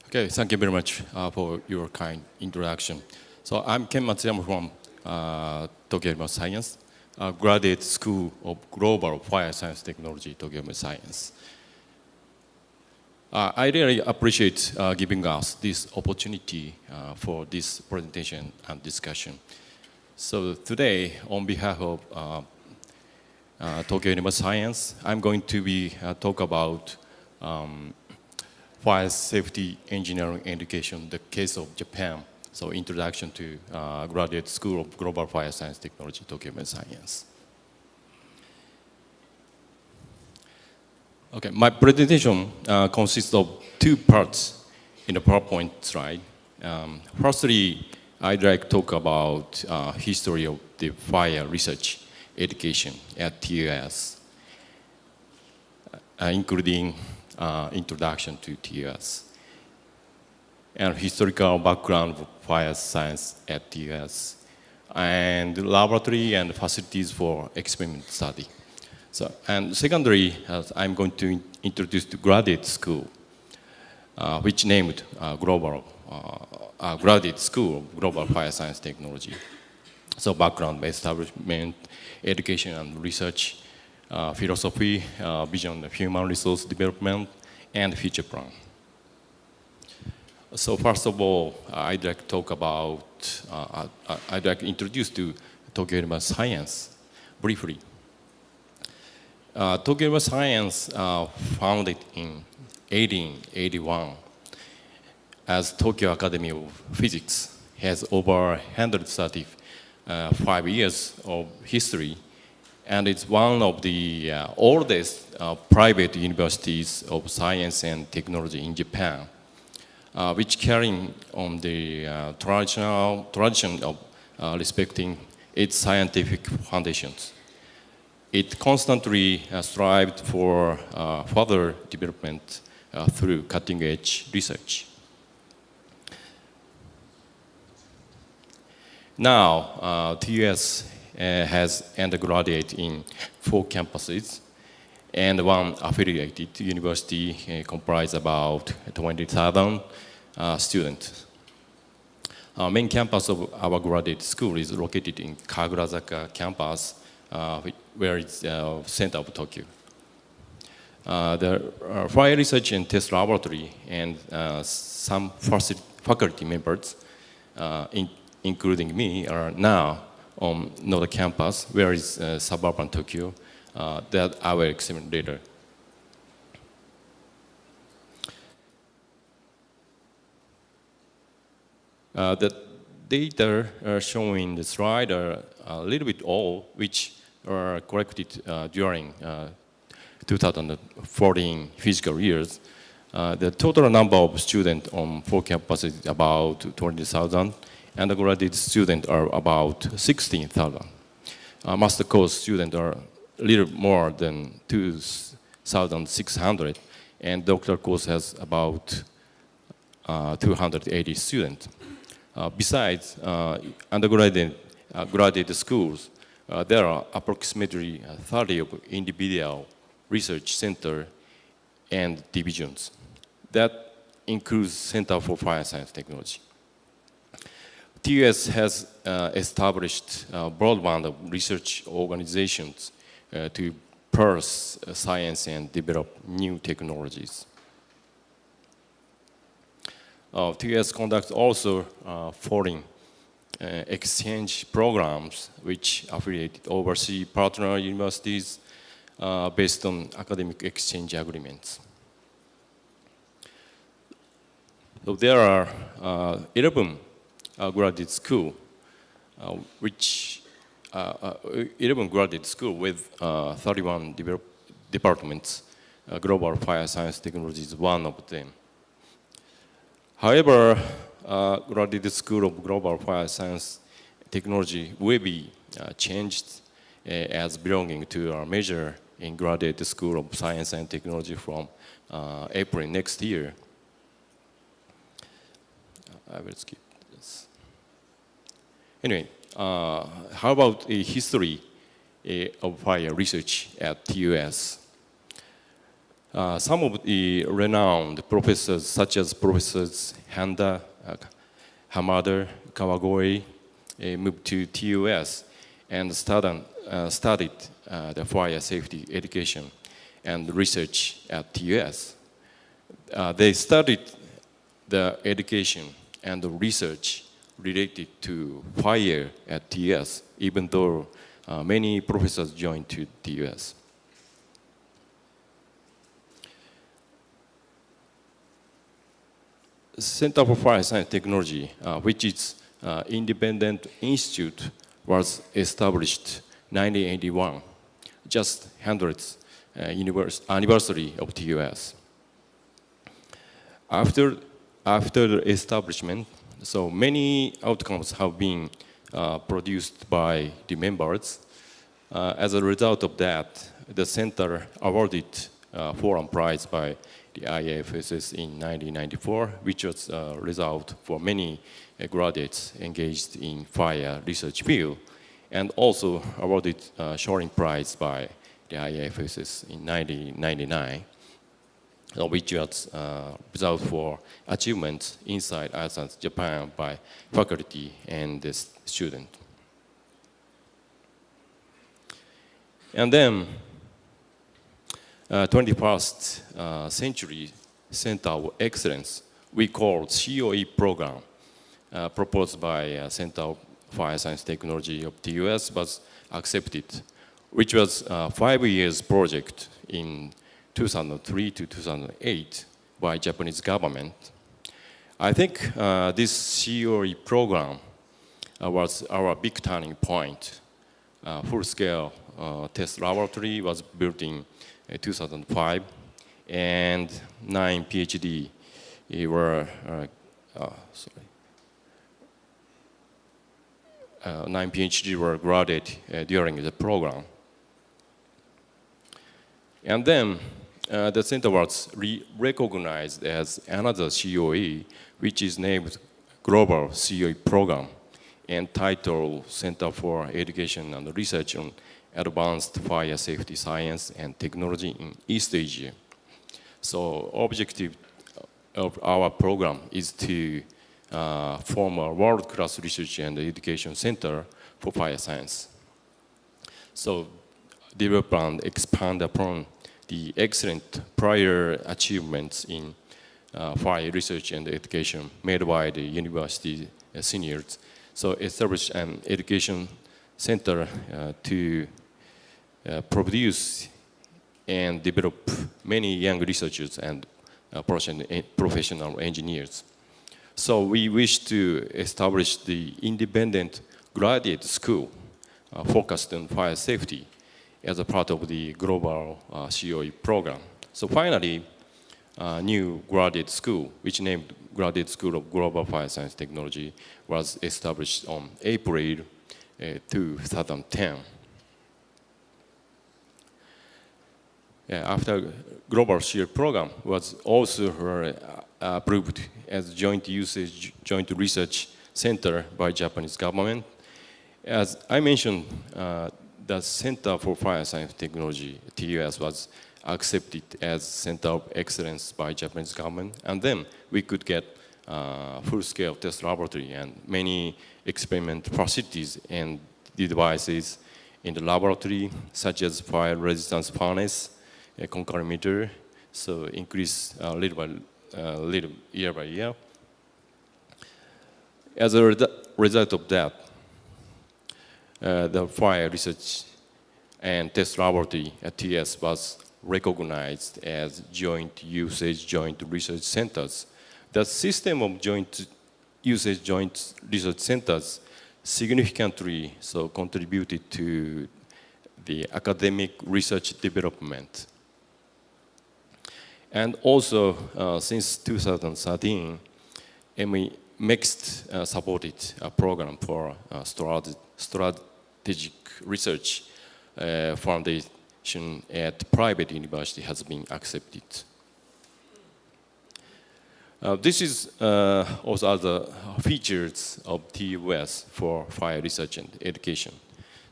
Okay, thank you very much for your kind introduction. So I'm Ken Matsuyama from Tokyo University Science, Graduate School of Global Fire Science Technology, Tokyo University Science. I really appreciate giving us this opportunity for this presentation and discussion. So today, on behalf of Tokyo University Science, I'm going to be talk about fire safety engineering education, the case of Japan. So introduction to Graduate School of Global Fire Science Technology, Tokyo University Science. Okay, my presentation consists of two parts in the PowerPoint slide. Firstly, I'd like to talk about history of the fire research education at TUS, including introduction to TUS, and historical background of fire science at TUS, and laboratory and facilities for experiment study. So, and secondly, I'm going to introduce the graduate school, which named Graduate School of Global Fire Science Technology. So background, establishment, education and research, philosophy, vision of human resource development, and future plan. So first of all, I'd like to talk about, I'd like to introduce to Tokyo University Science briefly. Tokyo University Science founded in 1881 as Tokyo Academy of Physics, has over 135 years of history, and it's one of the oldest private universities of science and technology in Japan, which carrying on the tradition of respecting its scientific foundations. It constantly strived for further development through cutting-edge research. Now, TUS has undergraduate in 4 campuses, and one affiliated university comprise about 20,000 students. Our main campus of our graduate school is located in Kagurazaka campus, where it's center of Tokyo. The fire research and test laboratory and some faculty members, including me, are now on Noda campus, where is suburban Tokyo, that I will explain later. The data shown in the slide are a little bit old, which were collected during 2014 fiscal years. The total number of students on 4 campuses is about 20,000, and the graduate students are about 16,000. Master course students are a little more than 2,600, and doctoral course has about 280 students. Besides graduate schools, there are approximately 30 of individual research center and divisions. That includes Center for Fire Science Technology. TUS has established a broad band of research organizations to pursue science and develop new technologies. TUS conducts also foreign exchange programs which affiliate overseas partner universities based on academic exchange agreements. So there are 11 graduate school, 11 graduate school with 31 departments. Global Fire Science Technology is one of them. However, Graduate School of Global Fire Science Technology will be changed as belonging to our major in Graduate School of Science and Technology from April next year. I will skip this. Anyway, how about a history of fire research at TUS? Some of the renowned professors, such as Professors Handa, Hamada, Kawagoe, moved to TUS and studied the fire safety education and research at TUS. They studied the education and the research related to fire at TUS, even though many professors joined to TUS. Center for Fire Science Technology, which is independent institute, was established 1981, just 100th anniversary of TUS. After the establishment, so many outcomes have been produced by the members. As a result of that, the center awarded Forum Prize by the IAFSS in 1994, which was a result for many graduates engaged in fire research field, and also awarded Shoring Prize by the IAFSS in 1999, which was result for achievements inside outside Japan by faculty and the student. And then 21st Century Center of Excellence, we call COE program, proposed by Center of Fire Science Technology of the US, was accepted, which was a 5 years project in 2003 to 2008 by Japanese government. I think this COE program was our big turning point. Full-scale test laboratory was built in 2005, and 9 PhD were 9 PhD were graduated during the program. And then the center was recognized as another COE, which is named Global COE Program and titled Center for Education and Research on Advanced Fire Safety Science and Technology in East Asia. So objective of our program is to form a world-class research and education center for fire science. So develop and expand upon the excellent prior achievements in fire research and education made by the university seniors. So establish an education center to produce and develop many young researchers and professional engineers. So we wish to establish the independent graduate school focused on fire safety as a part of the global COE program. So finally, new graduate school, which named Graduate School of Global Fire Science Technology, was established on April 2010. After global COE program was also approved as joint research center by Japanese government. As I mentioned, the Center for Fire Science Technology, TUS, was accepted as Center of Excellence by Japanese government, and then we could get full-scale test laboratory and many experiment facilities and devices in the laboratory, such as fire resistance furnace, a concurrent, so increase little year by year. As a result of that, the fire research and test laboratory at TS was recognized as joint usage, joint research centers. The system of joint usage, joint research centers significantly contributed to the academic research development. And also, since 2013, MEXT supported a program for strategic research foundation at private university has been accepted. This is also other features of TUS for fire research and education.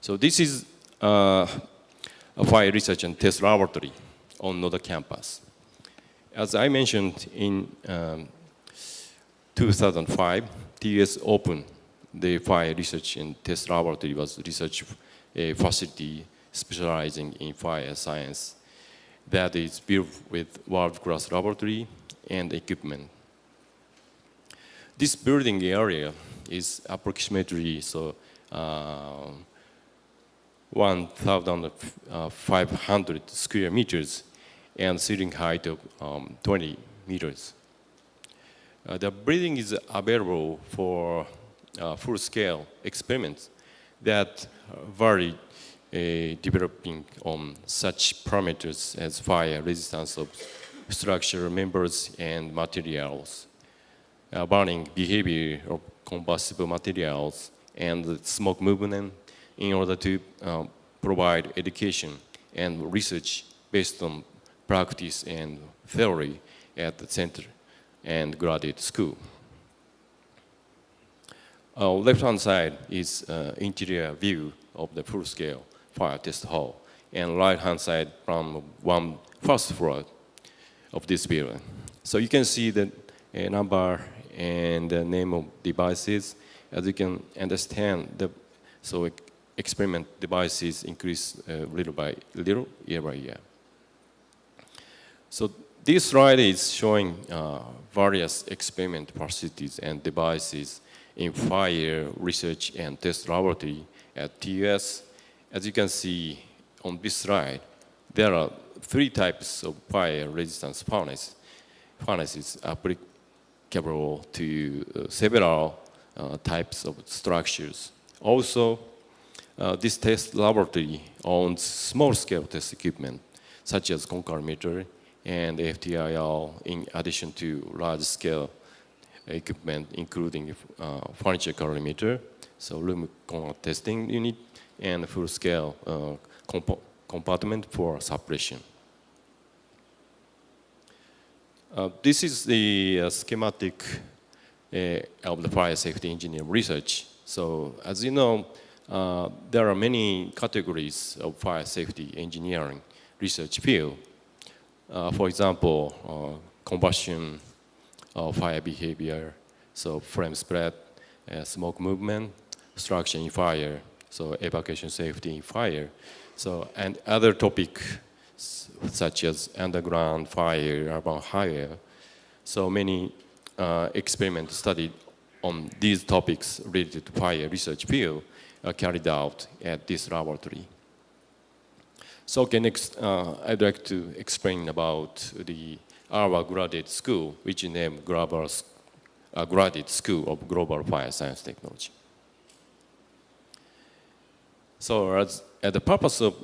So this is a fire research and test laboratory on Noda campus. As I mentioned in 2005, TUS opened the fire research and test laboratory was research facility specializing in fire science that is built with world-class laboratory and equipment. This building area is approximately 1,500 square meters and ceiling height of 20 meters. The building is available for full-scale experiments that vary developing on such parameters as fire resistance of structure members and materials, burning behavior of combustible materials, and smoke movement in order to provide education and research based on practice and theory at the center and graduate school. Left-hand side is interior view of the full-scale fire test hall, and right-hand side from one first floor of this building. So you can see the number and the name of devices. As you can understand, experiment devices increase little by little, year by year. So this slide is showing various experiment facilities and devices in fire research and test laboratory at TUS. As you can see on this slide, there are 3 types of fire resistance furnaces applicable to several types of structures. Also, this test laboratory owns small-scale test equipment, such as concalorimeter and FTIR, in addition to large-scale equipment, including furniture calorimeter, so room testing unit, and full-scale compartment for suppression. This is the schematic of the fire safety engineering research. So, as you know, there are many categories of fire safety engineering research field. For example, combustion, fire behavior, so flame spread, smoke movement, structure in fire, so evacuation safety in fire, so and other topics such as underground fire, urban fire. So many experiments studied on these topics related to fire research field are carried out at this laboratory. So okay, next I'd like to explain about our graduate school, which is named Graduate School of Global Fire Science Technology. So as the purpose of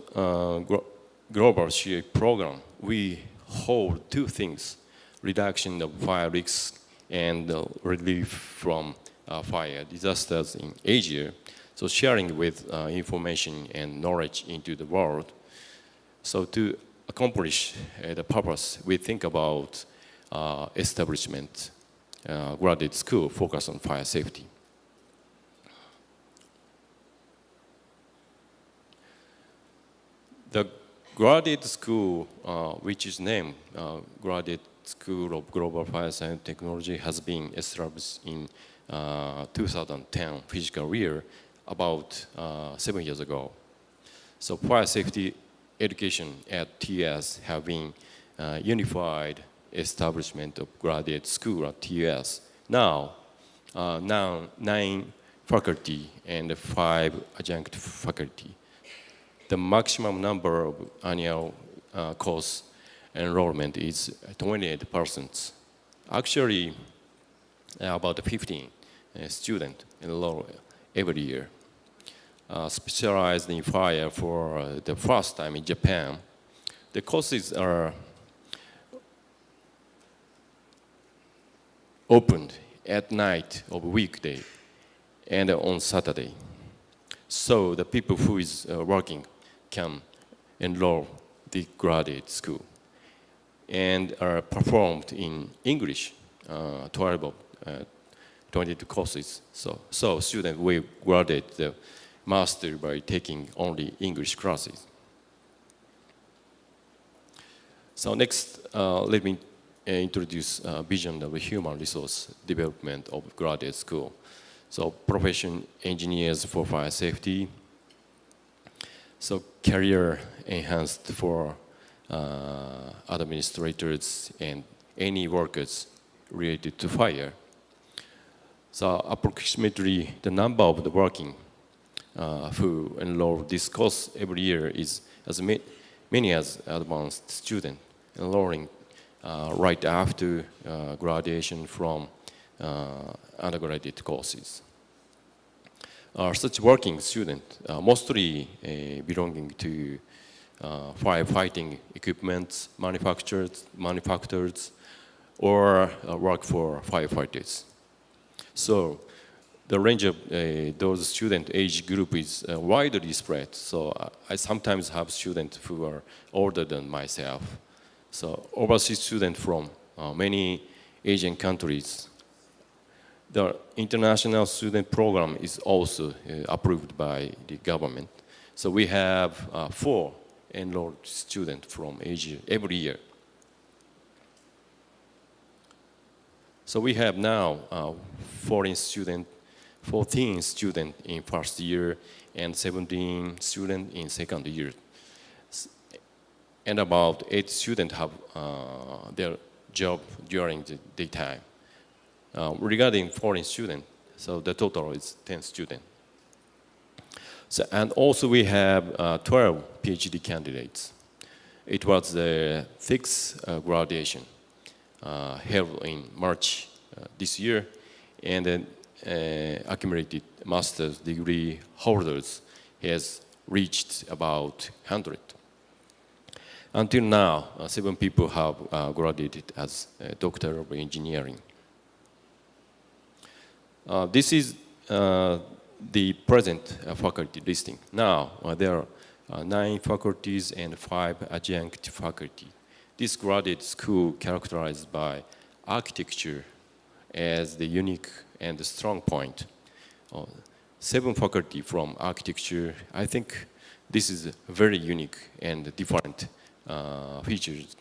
Global CA program, we hold 2 things: reduction of fire risks and relief from fire disasters in Asia. So sharing with information and knowledge into the world. So to accomplish the purpose, we think about establishment, graduate school focus on fire safety. The graduate school, which is named Graduate School of Global Fire Science Technology, has been established in 2010 fiscal year, about 7 years ago. So fire safety education at TUS have been unified establishment of graduate school at TUS. Now 9 faculty and 5 adjunct faculty. The maximum number of annual course enrollment is 28%. Actually, about 15 students enroll every year. Specialized in fire for the first time in Japan. The courses are opened at night of weekday and on Saturday. So the people who is working can enroll the graduate school and are performed in English, 22 courses. So students will graduate the master by taking only English classes. So next, let me introduce a vision of human resource development of graduate school. So profession engineers for fire safety. So career enhanced for administrators and any workers related to fire. So approximately the number of the working who enroll this course every year is as many as advanced student enrolling right after graduation from undergraduate courses. Such working students, mostly belonging to firefighting equipment manufacturers, or work for firefighters. So the range of those student age group is widely spread. So I sometimes have students who are older than myself. So overseas students from many Asian countries. The international student program is also approved by the government. So we have 4 enrolled students from Asia every year. So we have now 14 students in first year and 17 students in second year. And about 8 students have their job during the daytime. Regarding foreign students, so the total is 10 students. So, and also we have 12 PhD candidates. It was the 6th graduation held in March this year, and then accumulated master's degree holders has reached about 100. Until now, 7 people have graduated as a Doctor of Engineering. This is the present faculty listing. Now, there are 9 faculties and 5 adjunct faculty. This graduate school characterized by architecture as the unique and the strong point. 7 faculty from architecture. I think this is very unique and different features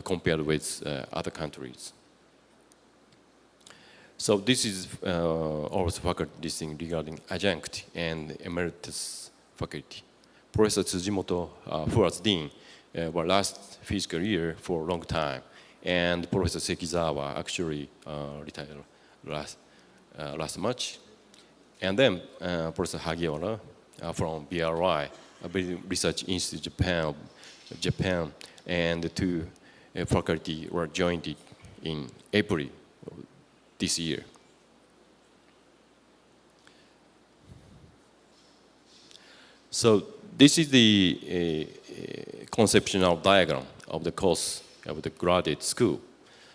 compared with other countries. So this is also faculty listing regarding adjunct and emeritus faculty. Professor Tsujimoto, who was dean, were last fiscal year for a long time, and Professor Sekizawa actually retired last March. And then Professor Hagiwara from BRI, Research Institute Japan, and the 2 faculty were joined in April this year. So this is the conceptual diagram of the course of the graduate school.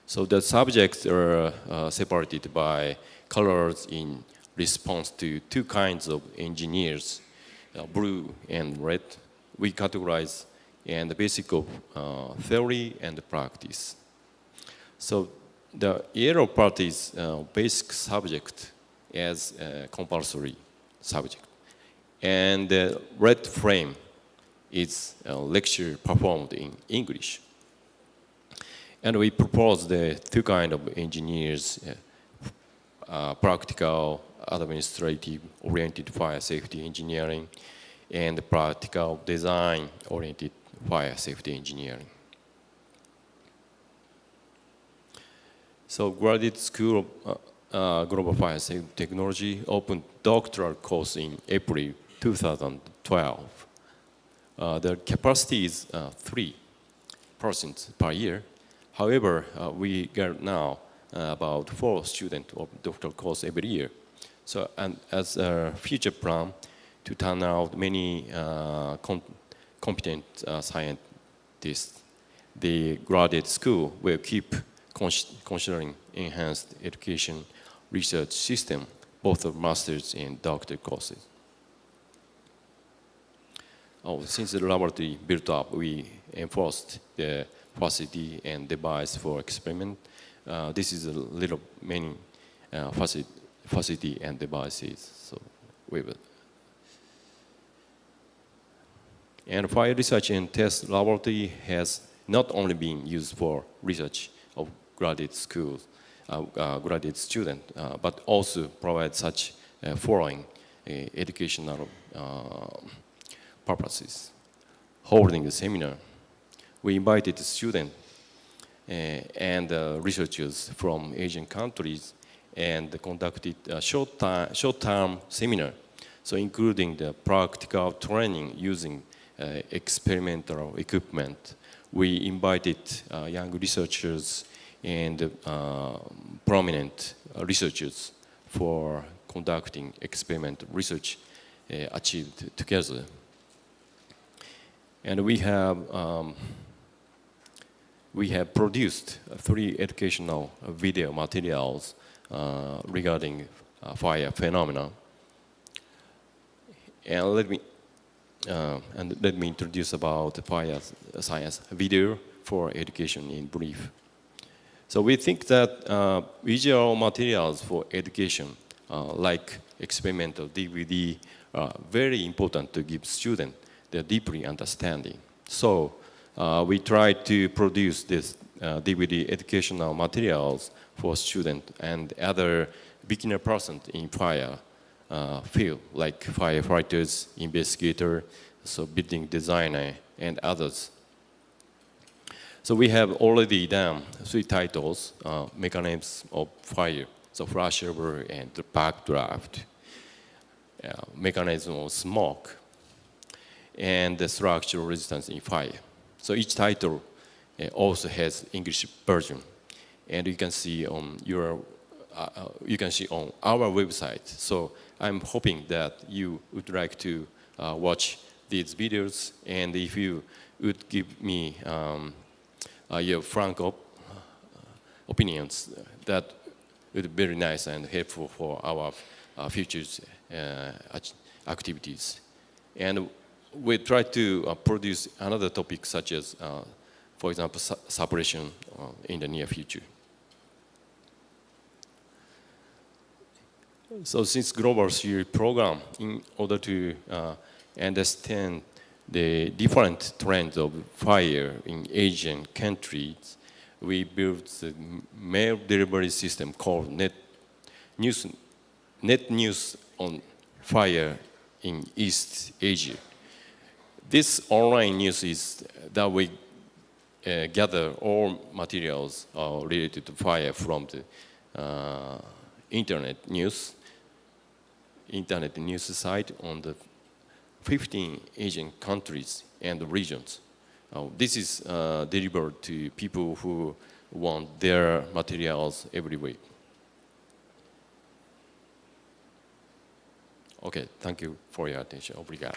So the subjects are separated by colors in response to 2 kinds of engineers, blue and red. We categorize and the basic of theory and practice. So the yellow part is basic subject as a compulsory subject. And the red frame is a lecture performed in English. And we propose the 2 kinds of engineers, practical, administrative, oriented fire safety engineering, and practical design oriented fire safety engineering. So graduate school Global Fire Safety Technology opened doctoral course in April 2012. The capacity is 3 persons per year. However, we get now about 4 students of doctoral course every year. So, and as a future plan to turn out many competent scientists, the graduate school will keep considering enhanced education research system, both of master's and doctorate courses. Since the laboratory built up, we enforced the facility and device for experiment. This is a little many facility and devices. So we will. And fire research and test laboratory has not only been used for research graduate schools, graduate students, but also provide such foreign educational purposes. Holding a seminar, we invited students and researchers from Asian countries and conducted a short-term seminar, so including the practical training using experimental equipment. We invited young researchers and prominent researchers for conducting experimental research achieved together. And we have produced 3 educational video materials regarding fire phenomena. And let me introduce about fire science video for education in brief. So we think that visual materials for education, like experimental DVD, are very important to give students their deeply understanding. So we try to produce this DVD educational materials for students and other beginner persons in fire field, like firefighters, investigators, so building designer, and others. So we have already done 3 titles, Mechanisms of Fire, so flashover and backdraft, Mechanism of Smoke, and the structural resistance in fire. So each title also has English version, and you can see on our website. So I'm hoping that you would like to watch these videos, and if you would give me your frank opinions, that would be very nice and helpful for our future activities. And we try to produce another topic such as, for example, separation in the near future. So since Global Series program, in order to understand the different trends of fire in Asian countries, we built the mail delivery system called Net News on Fire in East Asia. This online news is that we gather all materials related to fire from the internet news site on the 15 Asian countries and regions. This is delivered to people who want their materials every week. Okay, thank you for your attention. Obrigado.